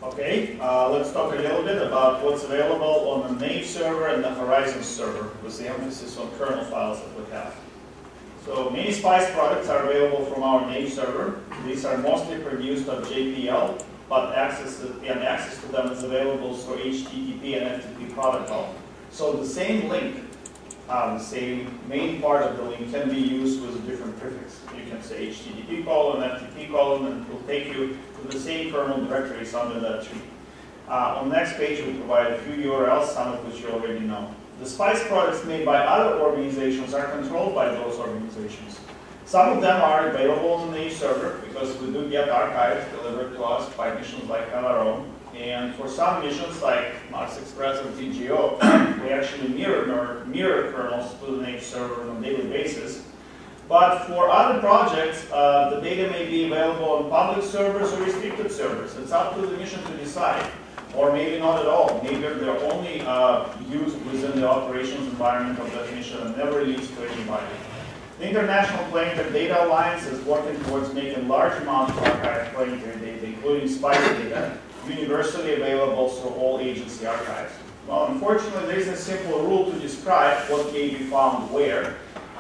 Okay, let's talk a little bit about what's available on the NAIF server and the Horizon server, with the emphasis on kernel files that we have. So many SPICE products are available from our NAIF server. These are mostly produced on JPL, but access to them is available through HTTP and FTP protocol. So the same link, the same main part of the link can be used with a different prefix. You can say HTTP : FTP : and it will take you to the same kernel directories under that tree. On the next page, we provide a few URLs, some of which you already know. The SPICE products made by other organizations are controlled by those organizations. Some of them are available on the NAIF server because we do get archives delivered to us by missions like LRO. And for some missions like Mars Express and TGO, we actually mirror kernels to the NAIF server on a daily basis. But for other projects, the data may be available on public servers or restricted servers. It's up to the mission to decide. Or maybe not at all. Maybe they're only used within the operations environment of that mission and never released to anybody. The International Planetary Data Alliance is working towards making large amounts of archived planetary data, including SPICE data, universally available through all agency archives. Well, unfortunately, there isn't a simple rule to describe what may be found where.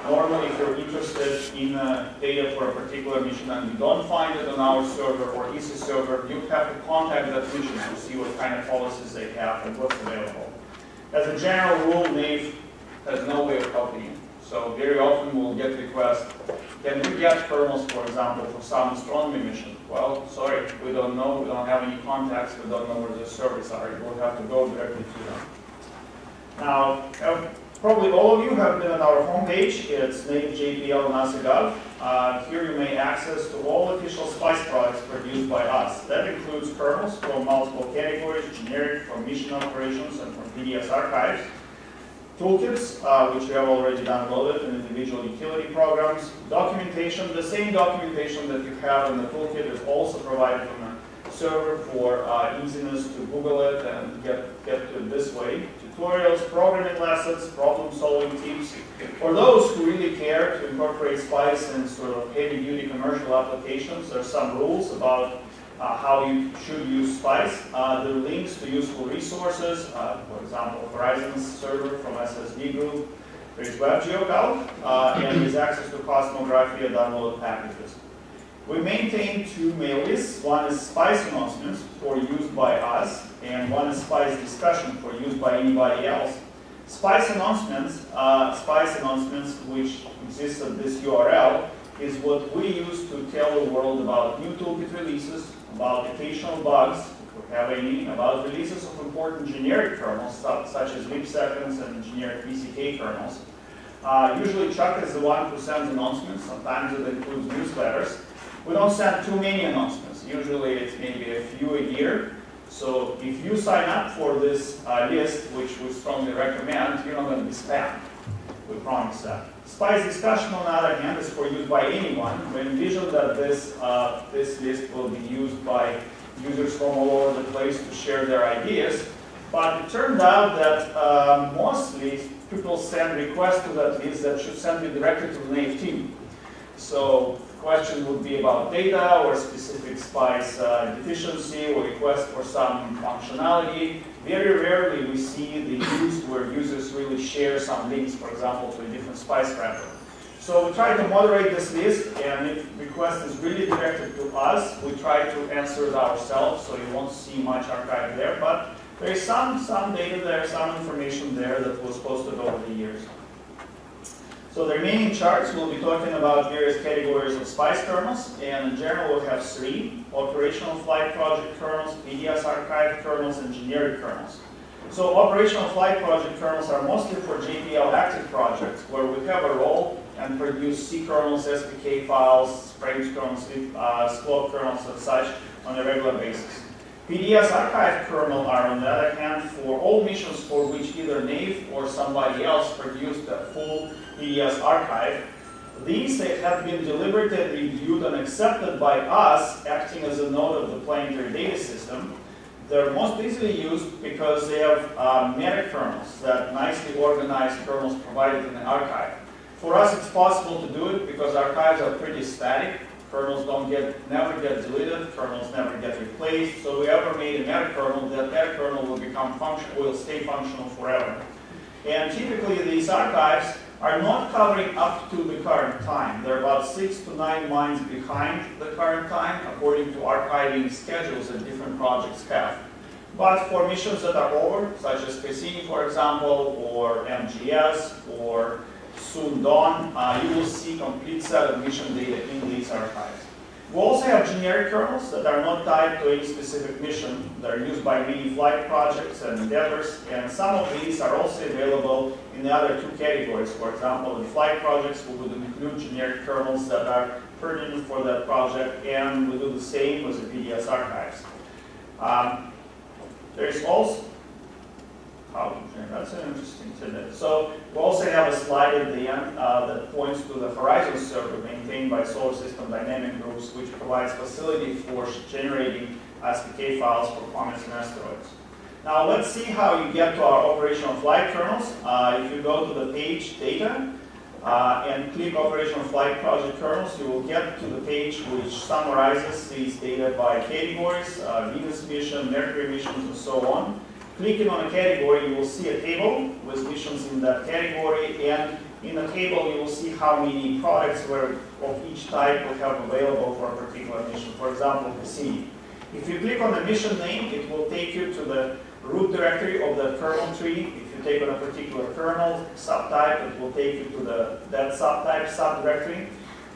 Normally, if you're interested in data for a particular mission and you don't find it on our server or ESA server, you have to contact that mission to see what kind of policies they have and what's available. As a general rule, NAIF has no way of helping you. So very often we'll get requests, can we get kernels, for example, for some astronomy mission? Well, sorry, we don't know, we don't have any contacts, we don't know where the servers are. We'll have to go directly to them. Now, probably all of you have been on our homepage. It's NAIF JPL NASA.gov. Here you may access to all official SPICE products produced by us. That includes kernels from multiple categories, generic, from mission operations, and from PDS archives. Toolkits, which we have already downloaded in individual utility programs. Documentation, the same documentation that you have in the toolkit is also provided from the server for easiness to Google it and get to it this way. Tutorials, programming lessons, problem-solving tips. For those who really care to incorporate SPICE in sort of heavy-duty commercial applications, there are some rules about how you should use SPICE. There are links to useful resources, for example, Horizon's server from SSD Group. There's WebGL, and there's access to Cosmography and download packages. We maintain two mail lists. One is SPICE announcements for use by us, and one is SPICE discussion for use by anybody else. SPICE announcements, which exists at this URL, is what we use to tell the world about new toolkit releases, about occasional bugs, if we have any, about releases of important generic kernels, such as leap seconds and generic PCK kernels. Usually Chuck is the one who sends announcements. Sometimes it includes newsletters. We don't send too many announcements. Usually it's maybe a few a year. So if you sign up for this list, which we strongly recommend, you're not going to be spammed. We promise that. SPICE discussion, on the other hand, is for use by anyone. We envision that this list will be used by users from all over the place to share their ideas. But it turned out that mostly people send requests to that list that should send you directly to the NAIF team. So the question would be about data or specific SPICE deficiency or request for some functionality. Very rarely we see the use where users really share some links, for example, to a different SPICE wrapper. So we try to moderate this list, and if the request is really directed to us, we try to answer it ourselves, so you won't see much archive there. But there is some data there, some information there that was posted over the years. So the remaining charts, we'll be talking about various categories of SPICE kernels, and in general we'll have three: operational flight project kernels, PDS archive kernels, and generic kernels. So operational flight project kernels are mostly for JPL active projects, where we have a role and produce C kernels, SPK files, frames kernels, squad kernels, and such on a regular basis. PDS archive kernel are, on the other hand, for all missions for which either NAIF or somebody else produced a full PDS archive. These have been deliberately reviewed and accepted by us, acting as a node of the planetary data system. They're most easily used because they have meta kernels, that nicely organized kernels provided in the archive. For us, it's possible to do it because archives are pretty static. Kernels never get deleted, kernels never get replaced. So whoever made a meta kernel, that meta kernel will stay functional forever. And typically these archives are not covering up to the current time. They're about 6 to 9 lines behind the current time, according to archiving schedules that different projects have. But for missions that are over, such as Cassini, for example, or MGS, or Soon Dawn, you will see complete set of mission data in these archives. We also have generic kernels that are not tied to any specific mission. They're used by many flight projects and endeavors, and some of these are also available in the other 2 categories. For example, in flight projects, we would include generic kernels that are pertinent for that project, and we do the same with the PDS archives. There's also, that's an interesting tidbit. So we also have a slide at the end that points to the Horizon server maintained by Solar System Dynamic Groups, which provides facility for generating SPK files for comets and asteroids. Now let's see how you get to our operational flight kernels. If you go to the page data and click operational flight project kernels, you will get to the page which summarizes these data by categories, Venus mission, Mercury missions, and so on. Clicking on a category, you will see a table with missions in that category, and in the table you will see how many products of each type we have available for a particular mission. For example, Cassini. If you click on the mission name, it will take you to the root directory of the kernel tree. If you take on a particular kernel subtype, it will take you to that subtype subdirectory.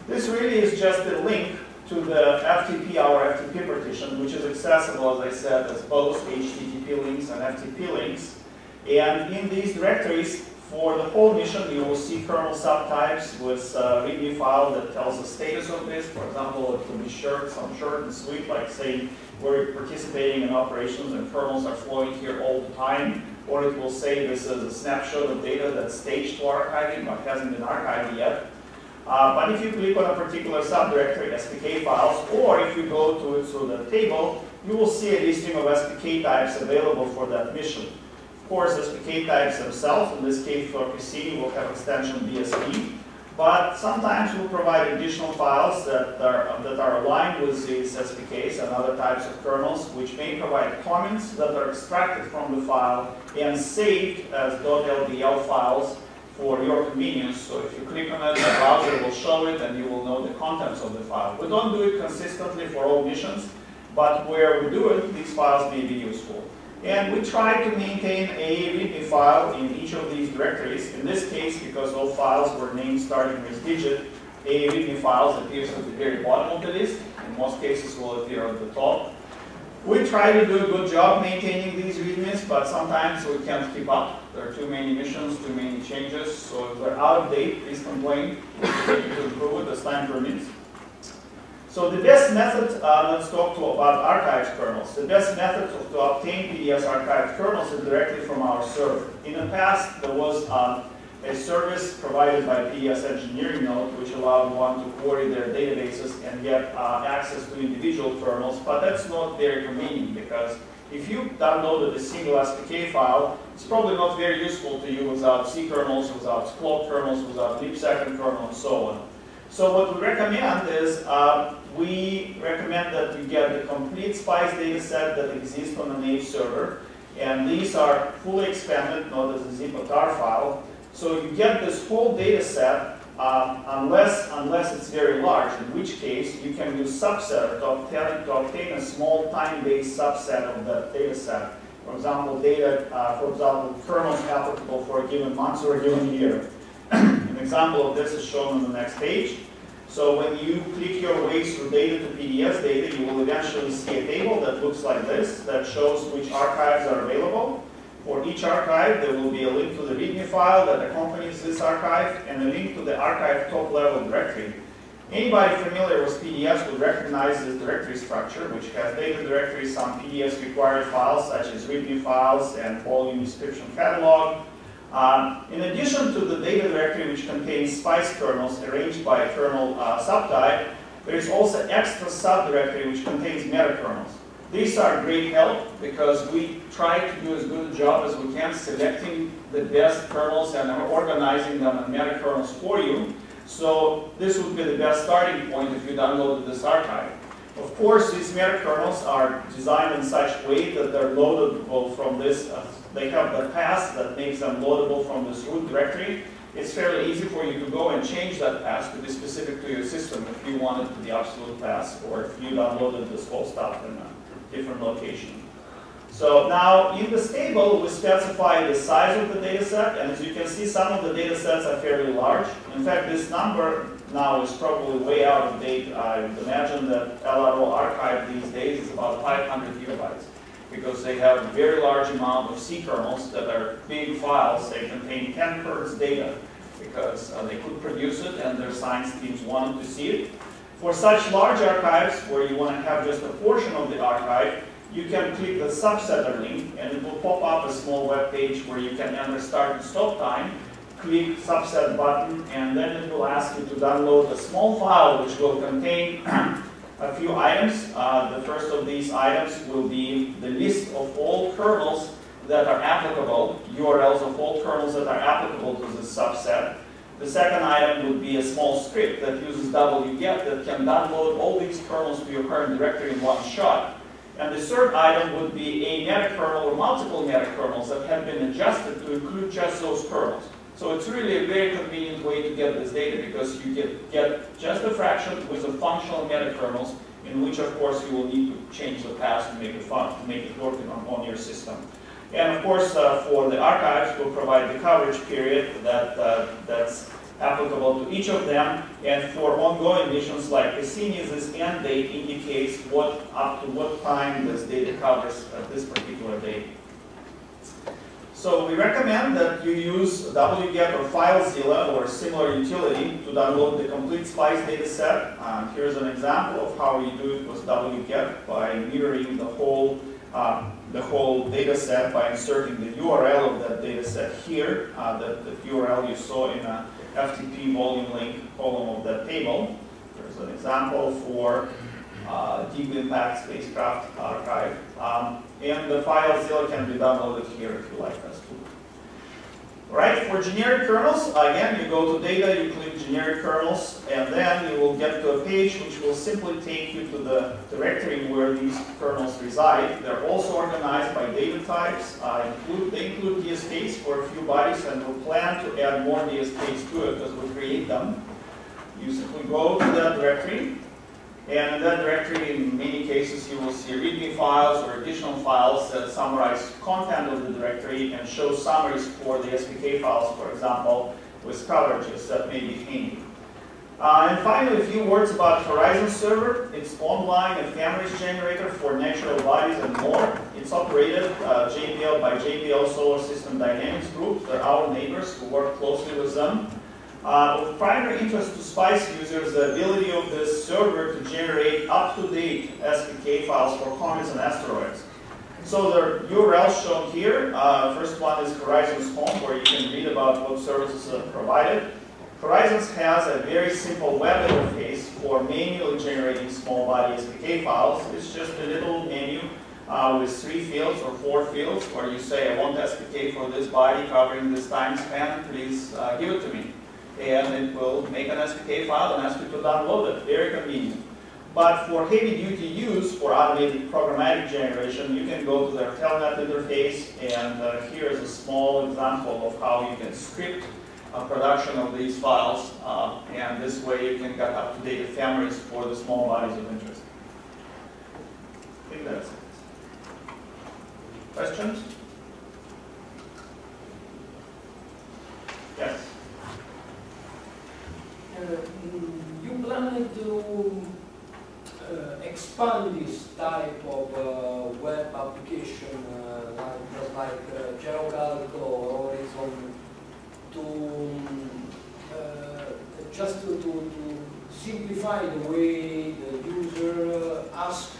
This really is just a link to the FTP, our FTP partition, which is accessible, as I said, as both HTTP links and FTP links. And in these directories, for the whole mission, you will see kernel subtypes with a README file that tells the status of this. For example, it could be some short and sweet, like saying we're participating in operations and kernels are flowing here all the time. Or it will say this is a snapshot of data that's staged for archiving but hasn't been archived yet. But if you click on a particular subdirectory, SPK files, or if you go to it through the table, you will see a listing of SPK types available for that mission. Of course, SPK types themselves, in this case for Cassini, will have extension BSP, but sometimes we'll provide additional files that are aligned with these SPKs and other types of kernels, which may provide comments that are extracted from the file and saved as .ldl files for your convenience. So if you click on it, the browser will show it and you will know the contents of the file. We don't do it consistently for all missions, but where we do it, these files may be useful. And we try to maintain a README file in each of these directories. In this case, because all files were named starting with digit, a README file appears at the very bottom of the list. In most cases, will appear at the top. We try to do a good job maintaining these READMEs, but sometimes we can't keep up. There are too many missions, too many changes, so if they're out of date, please complain. We'll continue to improve it as time permits. So the best method, let's talk about archived kernels. The best method to obtain PDS archived kernels is directly from our server. In the past, there was a service provided by PDS Engineering Node, which allowed one to query their databases and get access to individual kernels, but that's not very convenient because if you downloaded a single SPK file, it's probably not very useful to you without C kernels, without Splot kernels, without leap-second kernel, and so on. So what we recommend is we recommend that you get the complete SPICE data set that exists on the NAIF server, and these are fully expanded, not as a zip or tar file. So you get this whole data set unless it's very large, in which case you can use subset to obtain a small time-based subset of that data set. For example, kernels applicable for a given month or a given year. An example of this is shown on the next page. So when you click your way through data to PDS data, you will eventually see a table that looks like this, that shows which archives are available. For each archive, there will be a link to the README file that accompanies this archive and a link to the archive top-level directory. Anybody familiar with PDS would recognize this directory structure, which has data directories, some PDS-required files, such as README files and volume description catalog. In addition to the data directory, which contains SPICE kernels arranged by kernel subtype, there is also extra subdirectory, which contains meta kernels. These are great help because we try to do as good a job as we can selecting the best kernels and organizing them in meta kernels for you. So this would be the best starting point if you downloaded this archive. Of course, these metakernels are designed in such a way that they're loadable from this. They have the path that makes them loadable from this root directory. It's fairly easy for you to go and change that path to be specific to your system if you want it to be absolute path, or if you downloaded this whole stuff in a different location. So now in this table, we specify the size of the data set, and as you can see, some of the data sets are fairly large. In fact, this number now is probably way out of date. I would imagine that LRO archive these days is about 500 gigabytes, because they have a very large amount of C kernels that are big files. They contain 10 hertz data, because they could produce it and their science teams wanted to see it. For such large archives, where you want to have just a portion of the archive, you can click the subsetter link, and it will pop up a small web page where you can enter start and stop time, click subset button, and then it will ask you to download a small file which will contain a few items. The first of these items will be the list of all kernels that are applicable, URLs of all kernels that are applicable to this subset. The second item would be a small script that uses wget that can download all these kernels to your current directory in one shot. And the third item would be a metakernel or multiple metakernels that have been adjusted to include just those kernels. So it's really a very convenient way to get this data, because you get just a fraction with a functional metakernels, in which of course you will need to change the path to make it fun, to make it working on your system. And of course, for the archives, we'll provide the coverage period that's applicable to each of them. And for ongoing missions like Cassini, this end date indicates up to what time this data covers at this particular date. So we recommend that you use WGET or FileZilla or a similar utility to download the complete SPICE data set. Here's an example of how you do it with WGET by mirroring the whole data set by inserting the URL of that data set here, the URL you saw in a FTP volume link column of that table. There's an example for Deep Impact Spacecraft Archive. And the FileZilla can be downloaded here if you like us to. Right, for generic kernels, again, you go to data, you click generic kernels, and then you will get to a page which will simply take you to the directory where these kernels reside. They're also organized by data types. They include DSKs for a few bodies, and we'll plan to add more DSKs to it as we create them. You simply go to that directory, and in that directory, in many cases, you will see README files or additional files that summarize content of the directory and show summaries for the SPK files, for example, with coverages that may be handy. And finally, a few words about Horizon Server. It's online ephemeris generator for natural bodies and more. It's operated by JPL Solar System Dynamics Group. They're our neighbors who work closely with them. Of primary interest to SPICE users, the ability of this server to generate up-to-date SPK files for comets and asteroids. So the URLs shown here, first one is Horizon's home, where you can read about what services are provided. Horizons has a very simple web interface for manually generating small body SPK files. It's just a little menu with 3 fields or 4 fields where you say, I want SPK for this body covering this time span, please give it to me. And it will make an SPK file and ask you to download it. Very convenient. But for heavy-duty use, for automated programmatic generation, you can go to their telnet interface, and here is a small example of how you can script production of these files, and this way you can get up-to-date ephemeris for the small bodies of interest. I think that's it. Questions? Yes? You plan to expand this type of web application like GeoCalc or Horizon just to simplify the way the user asks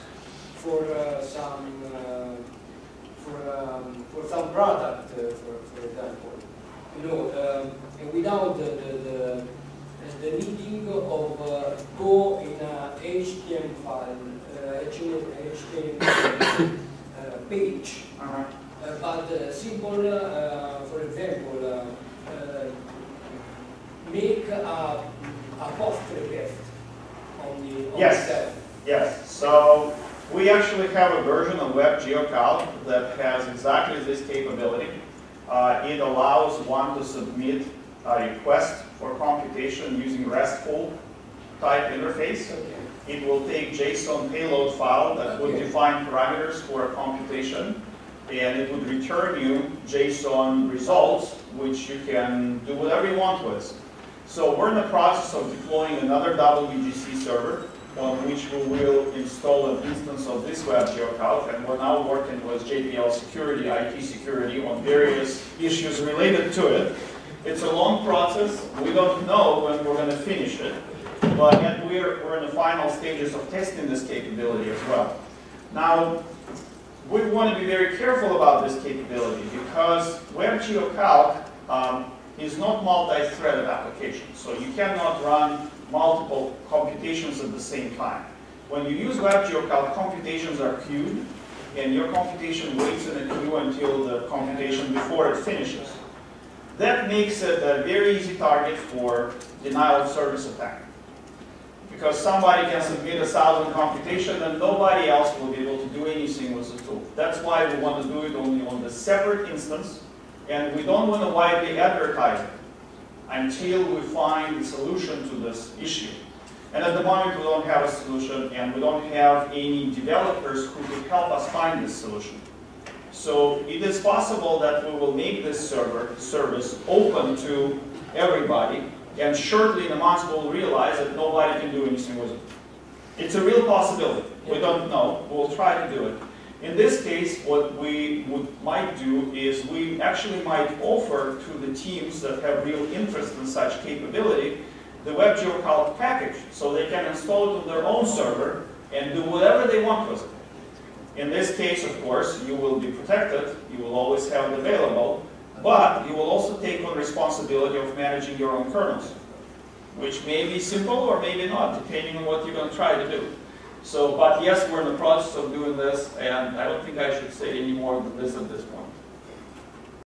for some product, for example, and without the needing of go in a HTML file, HTML page, but simple, for example, make a a post request on the Yes. itself. Yes, so we actually have a version of WebGL that has exactly this capability. It allows one to submit a request for computation using RESTful type interface. Okay. It will take JSON payload file that would define parameters for a computation, and it would return you JSON results, which you can do whatever you want with. So we're in the process of deploying another WGC server on which we will install an instance of this WebGL, and we're now working with JPL security, IT security, on various issues related to it. It's a long process. We don't know when we're going to finish it, but yet we're in the final stages of testing this capability as well. Now, we want to be very careful about this capability because WebGL is not multi-threaded application, so you cannot run multiple computations at the same time. When you use WebGL, computations are queued, and your computation waits in a queue until the computation before it finishes. That makes it a very easy target for denial of service attack. Because somebody can submit 1,000 computations and nobody else will be able to do anything with the tool. That's why we want to do it only on the separate instance, and we don't want to widely advertise it until we find a solution to this issue. And at the moment we don't have a solution, and we don't have any developers who could help us find this solution. So it is possible that we will make this service open to everybody, and shortly in a month we'll realize that nobody can do anything with it. It's a real possibility. We don't know. We'll try to do it. In this case, what we might do is we actually might offer to the teams that have real interest in such capability the WebGL package, so they can install it on their own server and do whatever they want with it. In this case, of course, you will be protected. You will always have it available. But you will also take on responsibility of managing your own kernels, which may be simple or maybe not, depending on what you're going to try to do. So, but yes, we're in the process of doing this, and I don't think I should say any more than this at this point.